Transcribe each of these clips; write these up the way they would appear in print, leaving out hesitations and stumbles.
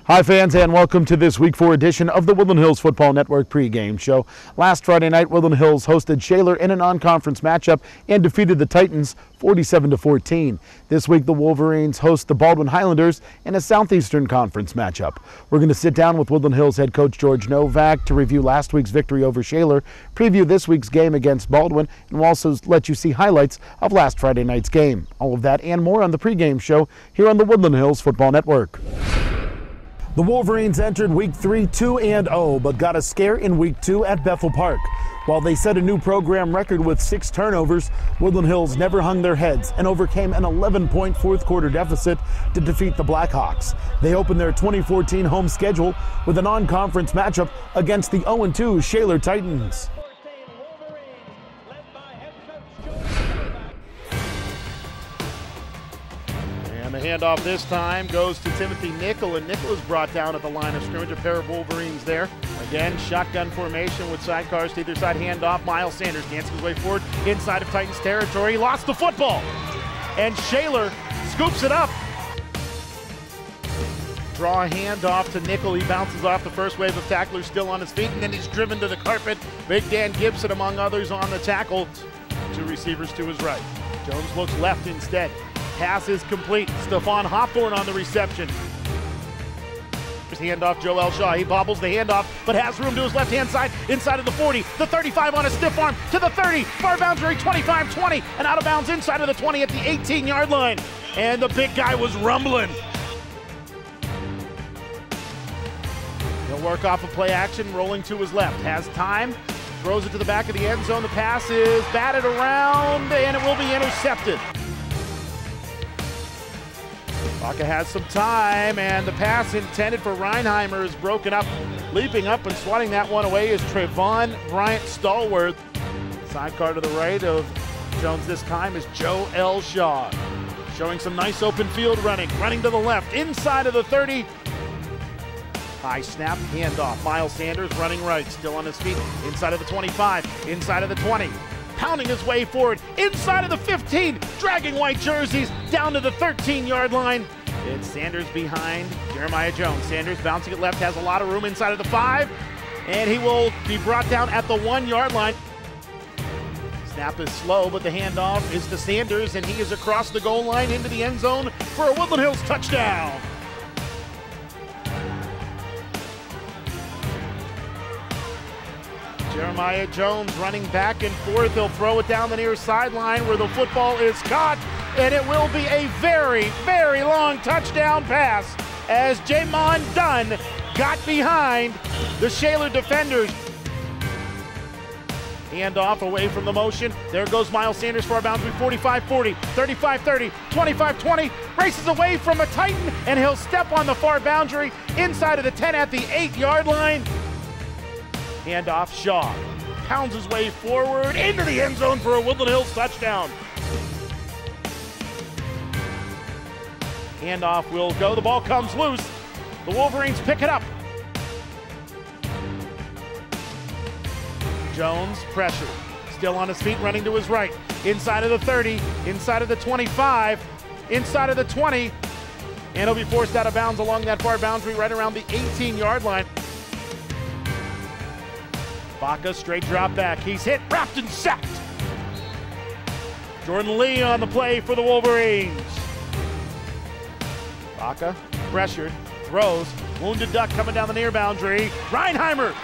Hi fans, and welcome to this Week 4 edition of the Woodland Hills Football Network pregame show. Last Friday night, Woodland Hills hosted Shaler in a non-conference matchup and defeated the Titans 47-14. This week, the Wolverines host the Baldwin Highlanders in a Southeastern Conference matchup. We're going to sit down with Woodland Hills head coach George Novak to review last week's victory over Shaler, preview this week's game against Baldwin, and we'll also let you see highlights of last Friday night's game. All of that and more on the pregame show here on the Woodland Hills Football Network. The Wolverines entered Week 3 2-0, but got a scare in Week 2 at Bethel Park. While they set a new program record with 6 turnovers, Woodland Hills never hung their heads and overcame an 11-point fourth-quarter deficit to defeat the Blackhawks. They opened their 2014 home schedule with a non-conference matchup against the 0-2 Shaler Titans. And the handoff this time goes to Timothy Nickel, and Nickel is brought down at the line of scrimmage. A pair of Wolverines there. Again, shotgun formation with sidecars to either side. Handoff. Miles Sanders dancing his way forward inside of Titans territory. He lost the football, and Shaler scoops it up. Draw a handoff to Nickel. He bounces off the first wave of tacklers, still on his feet, and then he's driven to the carpet. Big Dan Gibson, among others, on the tackle. 2 receivers to his right. Jones looks left instead. Pass is complete. Stephon Hawthorne on the reception. Handoff, Joel Shaw. He bobbles the handoff, but has room to his left-hand side, inside of the 40, the 35 on a stiff arm, to the 30, far boundary, 25-20, and out of bounds inside of the 20 at the 18-yard line. And the big guy was rumbling. He'll work off a play action, rolling to his left. Has time, throws it to the back of the end zone. The pass is batted around, and it will be intercepted. Baca has some time, and the pass intended for Reinheimer is broken up. Leaping up and swatting that one away is Trayvon Bryant Stallworth. Sidecar to the right of Jones this time is Joe L. Shaw. Showing some nice open field running to the left, inside of the 30. High snap, handoff. Miles Sanders running right, still on his feet, inside of the 25, inside of the 20. Pounding his way forward, inside of the 15, dragging white jerseys down to the 13-yard line. It's Sanders behind Jeremiah Jones. Sanders bouncing it left, has a lot of room inside of the 5, and he will be brought down at the 1-yard line. Snap is slow, but the handoff is to Sanders, and he is across the goal line into the end zone for a Woodland Hills touchdown. Jeremiah Jones running back and forth. He'll throw it down the near sideline where the football is caught, and it will be a very, very long touchdown pass as Jamon Dunn got behind the Shaler defenders. Handoff away from the motion. There goes Miles Sanders, far boundary, 45-40, 35-30, 25-20, races away from a Titan, and he'll step on the far boundary inside of the 10 at the 8-yard line. Handoff, Shaw pounds his way forward into the end zone for a Woodland Hills touchdown. Handoff will go, the ball comes loose. The Wolverines pick it up. Jones pressured, still on his feet, running to his right. Inside of the 30, inside of the 25, inside of the 20, and he'll be forced out of bounds along that far boundary right around the 18-yard line. Baca straight drop back. He's hit, wrapped, and sacked. Jordan Lee on the play for the Wolverines. Baca pressured, throws, wounded duck coming down the near boundary. Reinheimer.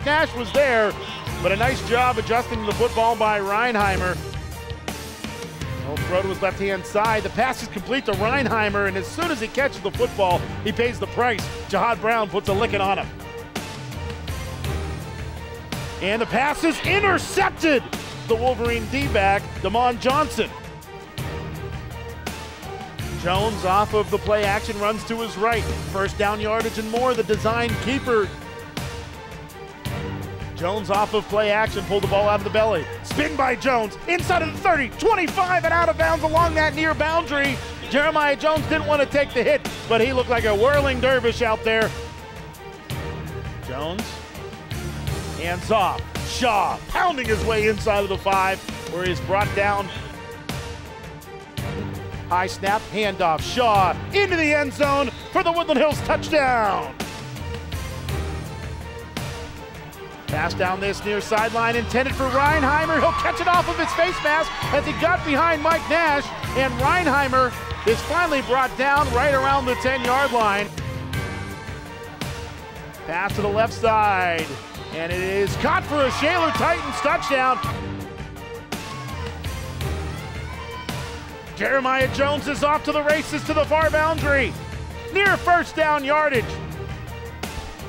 Nash was there, but a nice job adjusting the football by Reinheimer. He'll throw to his left-hand side. The pass is complete to Reinheimer, and as soon as he catches the football, he pays the price. Jihad Brown puts a licking on him. And the pass is intercepted. The Wolverine D-back, Damon Johnson. Jones off of the play action runs to his right. First down yardage and more, the design keeper. Jones off of play action, pulled the ball out of the belly. Spin by Jones, inside of the 30, 25, and out of bounds along that near boundary. Jeremiah Jones didn't want to take the hit, but he looked like a whirling dervish out there. Jones. Hands off. Shaw pounding his way inside of the 5, where he's brought down. High snap, handoff. Shaw into the end zone for the Woodland Hills touchdown. Pass down this near sideline intended for Reinheimer. He'll catch it off of his face mask as he got behind Mike Nash, and Reinheimer is finally brought down right around the 10-yard line. Pass to the left side, and it is caught for a Shaler Titans touchdown. Jeremiah Jones is off to the races to the far boundary, near first down yardage.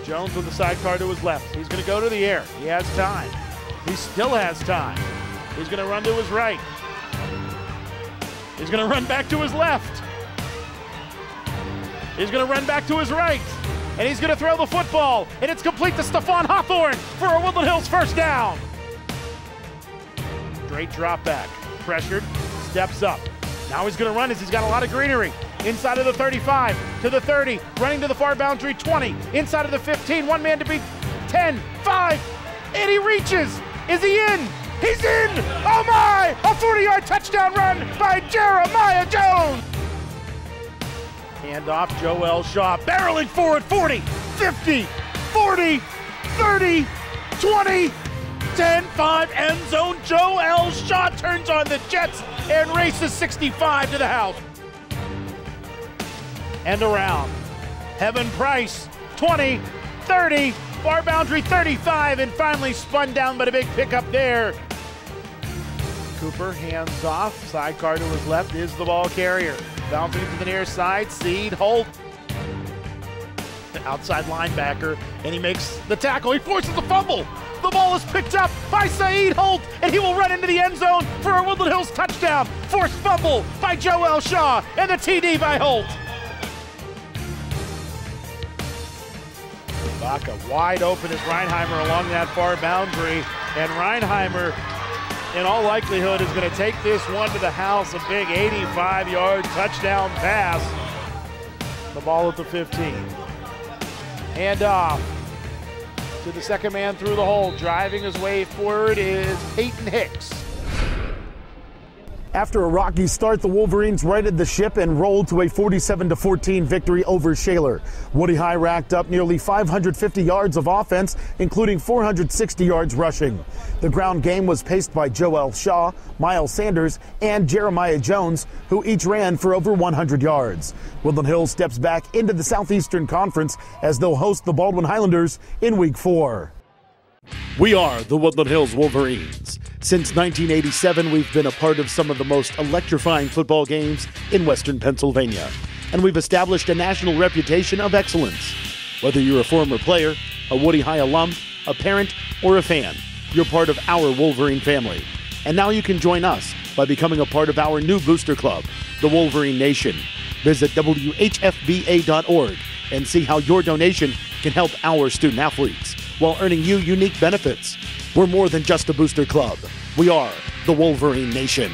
Jones with the sidecar to his left. He's going to go to the air. He has time. He still has time. He's going to run to his right. He's going to run back to his left. He's going to run back to his right. And he's going to throw the football. And it's complete to Stephon Hawthorne for a Woodland Hills first down. Great drop back. Pressured. Steps up. Now he's going to run as he's got a lot of greenery. Inside of the 35, to the 30, running to the far boundary, 20, inside of the 15, one man to beat, 10, 5, and he reaches. Is he in? He's in! Oh my! A 40-yard touchdown run by Jeremiah Jones! Hand off, Joel Shaw, barreling forward, 40, 50, 40, 30, 20, 10, 5, end zone. Joel Shaw turns on the Jets and races 65 to the house. And around. Heaven Price, 20, 30, far boundary 35, and finally spun down, but a big pickup there. Cooper hands off, sidecar to his left is the ball carrier. Bouncing to the near side, Seed Holt. The outside linebacker, and he makes the tackle. He forces the fumble. The ball is picked up by Saeed Holt, and he will run into the end zone for a Woodland Hills touchdown. Forced fumble by Joel Shaw, and the TD by Holt. Baca wide open as Reinheimer along that far boundary, and Reinheimer in all likelihood is going to take this one to the house, a big 85-yard touchdown pass. The ball at the 15. Hand off to the second man through the hole. Driving his way forward is Peyton Hicks. After a rocky start, the Wolverines righted the ship and rolled to a 47-14 victory over Shaler. Woody High racked up nearly 550 yards of offense, including 460 yards rushing. The ground game was paced by Joel Shaw, Miles Sanders, and Jeremiah Jones, who each ran for over 100 yards. Woodland Hills steps back into the Southeastern Conference as they'll host the Baldwin Highlanders in Week 4. We are the Woodland Hills Wolverines. Since 1987, we've been a part of some of the most electrifying football games in Western Pennsylvania, and we've established a national reputation of excellence. Whether you're a former player, a Woody High alum, a parent, or a fan, you're part of our Wolverine family. And now you can join us by becoming a part of our new booster club, the Wolverine Nation. Visit WHFBA.org and see how your donation can help our student athletes while earning you unique benefits. We're more than just a booster club. We are the Wolverine Nation.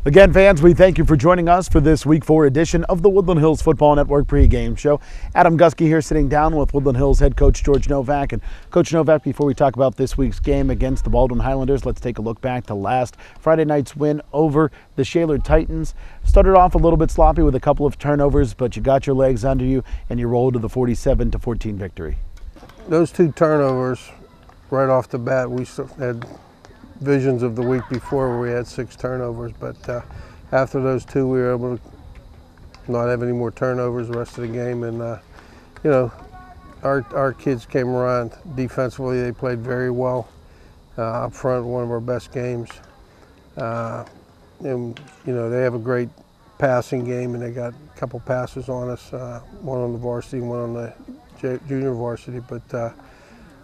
Again, fans, we thank you for joining us for this Week 4 edition of the Woodland Hills Football Network pregame show. Adam Gusky here sitting down with Woodland Hills head coach George Novak. And Coach Novak, before we talk about this week's game against the Baldwin Highlanders, let's take a look back to last Friday night's win over the Shaler Titans. Started off a little bit sloppy with a couple of turnovers, but you got your legs under you and you rolled to the 47-14 victory. Those two turnovers right off the bat, we had visions of the week before where we had 6 turnovers, but after those two we were able to not have any more turnovers the rest of the game, and you know, our kids came around defensively. They played very well up front, one of our best games, and you know, they have a great passing game, and they got a couple passes on us, one on the varsity, one on the junior varsity, but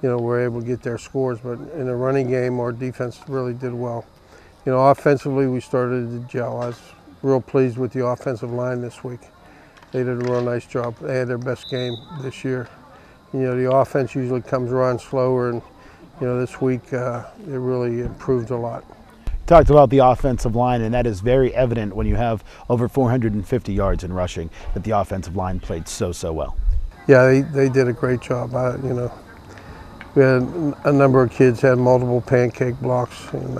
you know, we're able to get their scores. But in the running game, our defense really did well. You know, offensively, we started to gel. I was real pleased with the offensive line this week. They did a real nice job. They had their best game this year. You know, the offense usually comes around slower, and you know, this week it really improved a lot. Talked about the offensive line, and that is very evident when you have over 450 yards in rushing, that the offensive line played so well. Yeah, they did a great job. You know, we had a number of kids had multiple pancake blocks, and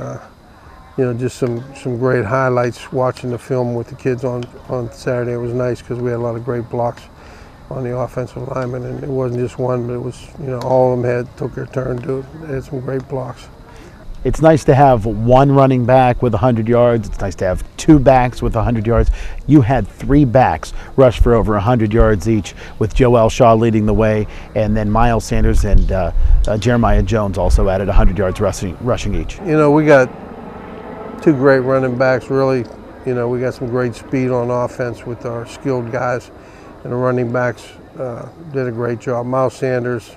just some great highlights watching the film with the kids on Saturday. It was nice because we had a lot of great blocks on the offensive linemen, and it wasn't just one, but it was, all of them took their turn to it. They had some great blocks. It's nice to have one running back with 100 yards. It's nice to have two backs with 100 yards. You had three backs rush for over 100 yards each, with Joel Shaw leading the way, and then Miles Sanders and Jeremiah Jones also added 100 yards rushing each. We got two great running backs, really. We got some great speed on offense with our skilled guys, and the running backs did a great job. Miles Sanders,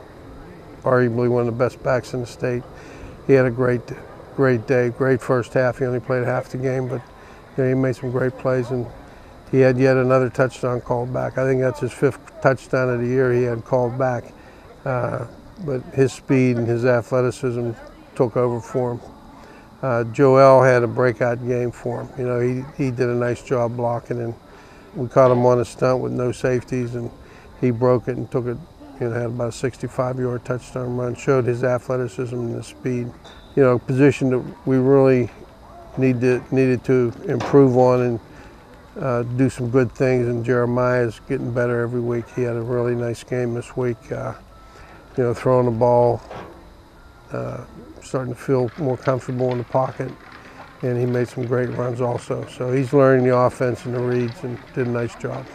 arguably one of the best backs in the state. He had a great day, great first half. He only played half the game, but he made some great plays, and he had yet another touchdown called back. I think that's his 5th touchdown of the year he had called back. But his speed and his athleticism took over for him. Joel had a breakout game for him. He did a nice job blocking, and we caught him on a stunt with no safeties, and he broke it and took it. Had about a 65-yard touchdown run, showed his athleticism and his speed. Position that we really needed to improve on and do some good things, and Jeremiah is getting better every week. He had a really nice game this week, throwing the ball, starting to feel more comfortable in the pocket, and he made some great runs also. So he's learning the offense and the reads and did a nice job.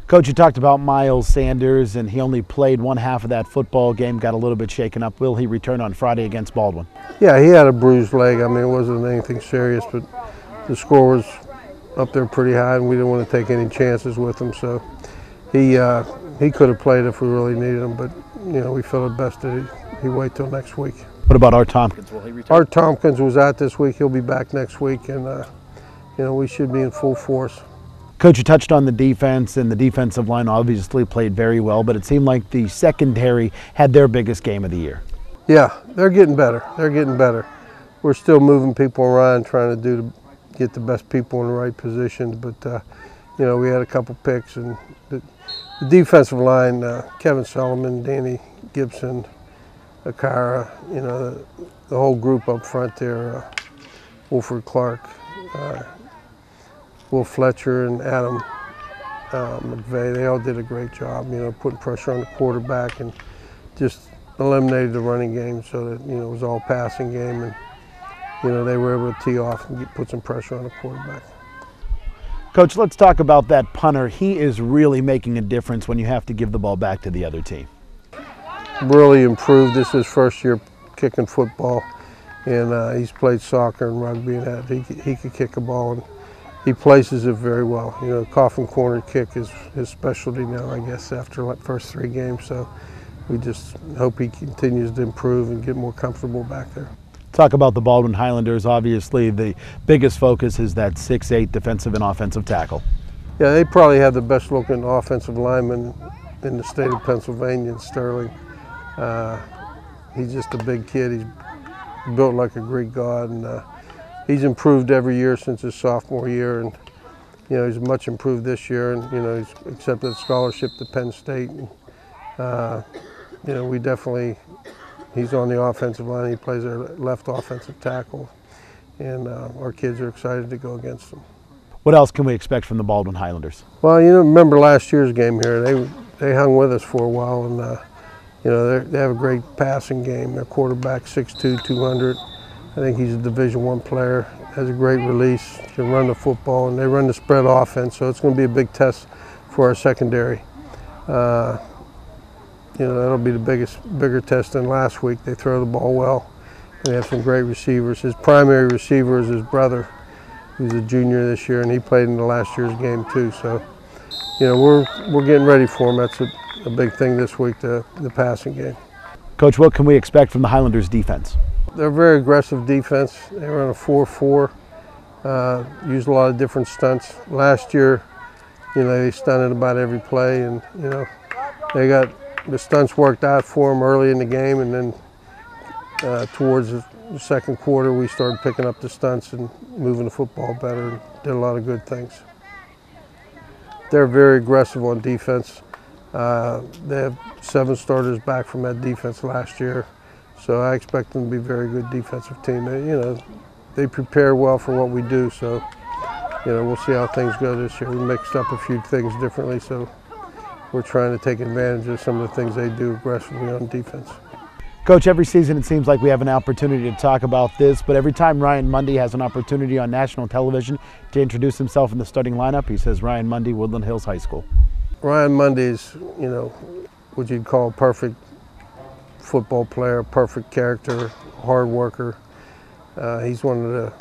Coach, you talked about Miles Sanders, and he only played one half of that football game, got a little bit shaken up. Will he return on Friday against Baldwin? Yeah, he had a bruised leg. I mean, it wasn't anything serious, but the score was up there pretty high, and we didn't want to take any chances with him. So he could have played if we really needed him, but we felt it best that he wait till next week. What about Art Tompkins? Will he return? Art Tompkins was out this week. He'll be back next week, and we should be in full force. Coach, you touched on the defense, and the defensive line obviously played very well, but it seemed like the secondary had their biggest game of the year. Yeah, they're getting better. They're getting better. We're still moving people around, trying to get the best people in the right positions, but we had a couple picks, and the defensive line, Kevin Solomon, Danny Gibson, Akara, the whole group up front there, Wolford Clark, Will Fletcher and Adam McVeigh, they all did a great job, putting pressure on the quarterback and just eliminated the running game so that, it was all passing game, and, they were able to tee off and put some pressure on the quarterback. Coach, let's talk about that punter. He is really making a difference when you have to give the ball back to the other team. Really improved. This is his first year kicking football, and he's played soccer and rugby, and he could kick a ball, and he places it very well. Coffin corner kick is his specialty now, I guess, after the first 3 games. So we just hope he continues to improve and get more comfortable back there. Talk about the Baldwin Highlanders. Obviously, the biggest focus is that 6'8" defensive and offensive tackle. Yeah, they probably have the best looking offensive lineman in the state of Pennsylvania, Sterling. He's just a big kid. He's built like a Greek god, and he's improved every year since his sophomore year, and he's much improved this year, and he's accepted a scholarship to Penn State. And, we definitely, he's on the offensive line. He plays our left offensive tackle, and our kids are excited to go against him. What else can we expect from the Baldwin Highlanders? Well, remember last year's game here? They hung with us for a while, and they have a great passing game. Their quarterback, 6'2", 200. I think he's a Division I player, has a great release, can run the football, and they run the spread offense, so it's going to be a big test for our secondary. That'll be the bigger test than last week. They throw the ball well, and they have some great receivers. His primary receiver is his brother, who's a junior this year, and he played in the last year's game too. So, we're getting ready for him. That's a big thing this week, the passing game. Coach, what can we expect from the Highlanders defense? They're a very aggressive defense. They run a 4-4, use a lot of different stunts. Last year, they stunted about every play, and, they got the stunts worked out for them early in the game, and then towards the second quarter, we started picking up the stunts and moving the football better, and did a lot of good things. They're very aggressive on defense. They have 7 starters back from that defense last year. So I expect them to be a very good defensive team. they prepare well for what we do. So, we'll see how things go this year. We mixed up a few things differently, so we're trying to take advantage of some of the things they do aggressively on defense. Coach, every season it seems like we have an opportunity to talk about this, but every time Ryan Mundy has an opportunity on national television to introduce himself in the starting lineup, he says Ryan Mundy, Woodland Hills High School. Ryan Mundy is, what you'd call a perfect football player, perfect character, hard worker. He's one of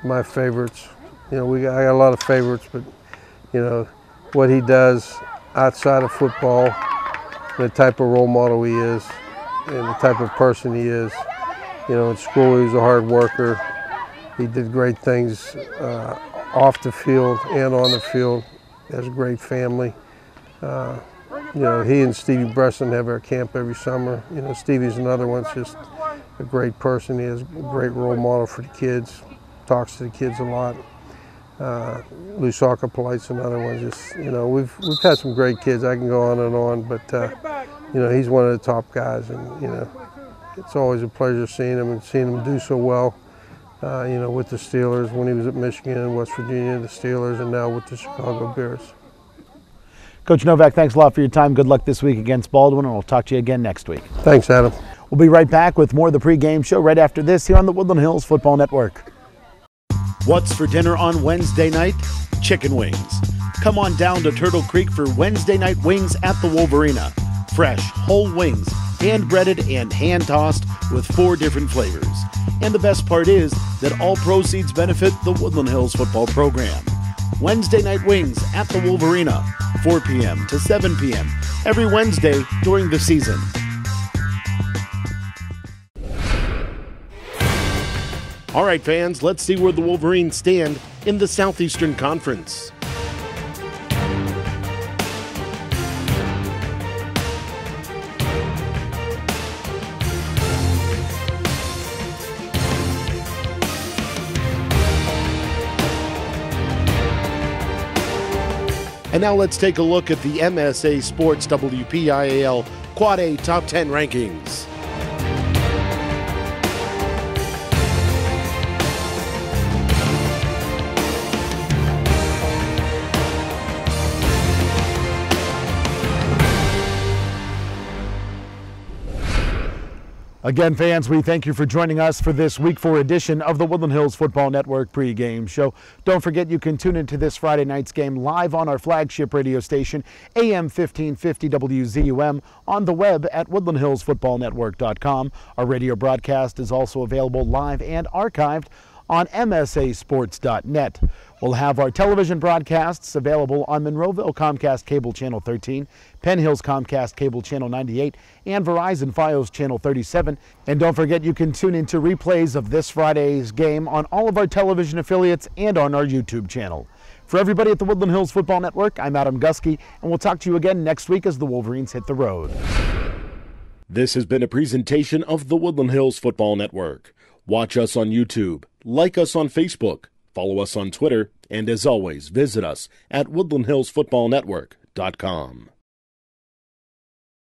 my favorites. I got a lot of favorites, but what he does outside of football, the type of role model he is, and the type of person he is. In school he was a hard worker. He did great things off the field and on the field. He has a great family. He and Stevie Bresson have our camp every summer. Stevie's another one, just a great person. He is a great role model for the kids, talks to the kids a lot. Lusaka Polite's another one. Just, we've had some great kids. I can go on, but he's one of the top guys, and it's always a pleasure seeing him and seeing him do so well. With the Steelers when he was at Michigan, West Virginia, the Steelers, and now with the Chicago Bears. Coach Novak, thanks a lot for your time. Good luck this week against Baldwin, and we'll talk to you again next week. Thanks, Adam. We'll be right back with more of the pregame show right after this here on the Woodland Hills Football Network. What's for dinner on Wednesday night? Chicken wings. Come on down to Turtle Creek for Wednesday night wings at the Wolverena. Fresh, whole wings, hand-breaded and hand-tossed with 4 different flavors. And the best part is that all proceeds benefit the Woodland Hills football program. Wednesday night wings at the Wolverena, 4 p.m. to 7 p.m. every Wednesday during the season. All right, fans, let's see where the Wolverines stand in the Southeastern Conference. And now let's take a look at the MSA Sports WPIAL Quad A Top 10 rankings. Again, fans, we thank you for joining us for this Week 4 edition of the Woodland Hills Football Network pregame show. Don't forget you can tune into this Friday night's game live on our flagship radio station, AM 1550 WZUM, on the web at woodlandhillsfootballnetwork.com. Our radio broadcast is also available live and archived on msasports.net. We'll have our television broadcasts available on Monroeville Comcast Cable Channel 13, Penn Hills Comcast Cable Channel 98, and Verizon Fios Channel 37. And don't forget you can tune into replays of this Friday's game on all of our television affiliates and on our YouTube channel. For everybody at the Woodland Hills Football Network, I'm Adam Gusky, and we'll talk to you again next week as the Wolverines hit the road. This has been a presentation of the Woodland Hills Football Network. Watch us on YouTube, like us on Facebook, follow us on Twitter, and as always, visit us at woodlandhillsfootballnetwork.com.